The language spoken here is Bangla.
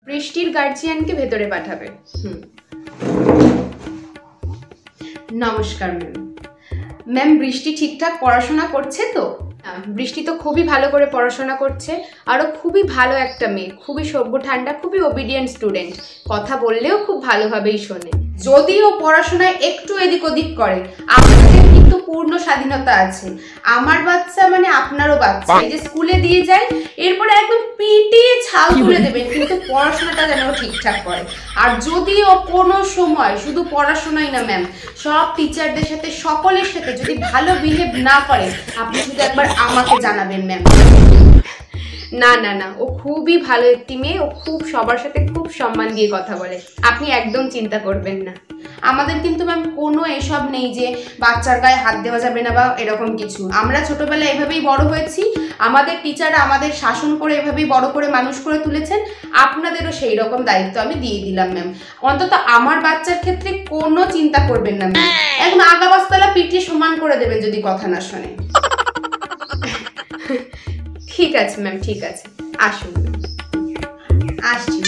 বৃষ্টির গার্জিয়ানকে ভেতরে পাঠাবে। নমস্কার ম্যাম। ম্যাম, বৃষ্টি ঠিকঠাক পড়াশোনা করছে তো? বৃষ্টি তো খুবই ভালো করে পড়াশোনা করছে, আরও খুবই ভালো একটা মেয়ে, খুবই সভ্য ঠান্ডা, খুবই ওবিডিয়েন্ট স্টুডেন্ট, কথা বললেও খুব ভালোভাবেই শোনে। যদিও পড়াশোনায় একটু এদিক ওদিক করে, আপনাদের কিন্তু পূর্ণ স্বাধীনতা আছে। আমার বাচ্চা মানে আপনারও বাচ্চা, এই যে স্কুলে দিয়ে যায় এরপরে একদম পিটিয়ে ছাল তুলে দেবেন, কিন্তু পড়াশোনাটা যেন ঠিকঠাক করে। আর যদিও কোনো সময় শুধু পড়াশোনাই না ম্যাম, সব টিচারদের সাথে সকলের সাথে যদি ভালো বিহেভ না করে, আপনি শুধু একবার আমাকে জানাবেন ম্যাম। না না না, ও খুবই ভালো একটি মেয়ে, ও খুব সবার সাথে খুব সম্মান দিয়ে কথা বলে, আপনি একদম চিন্তা করবেন না। আমাদের কিন্তু ম্যাম কোনো এসব নেই যে বাচ্চার গায়ে হাত দেওয়া যাবে না বা এরকম কিছু। আমরা ছোটবেলায় এভাবেই বড় হয়েছি, আমাদের টিচাররা আমাদের শাসন করে এভাবেই বড় করে মানুষ করে তুলেছেন, আপনাদেরও সেই রকম দায়িত্ব আমি দিয়ে দিলাম ম্যাম। অন্তত আমার বাচ্চার ক্ষেত্রে কোনো চিন্তা করবেন না ম্যাম, একদম আগা বাস্তালা পিটিয়ে সমান করে দেবেন যদি কথা না শোনে। ঠিক আছে ম্যাম, ঠিক আছে, আসুন ম্যাম। আসছি।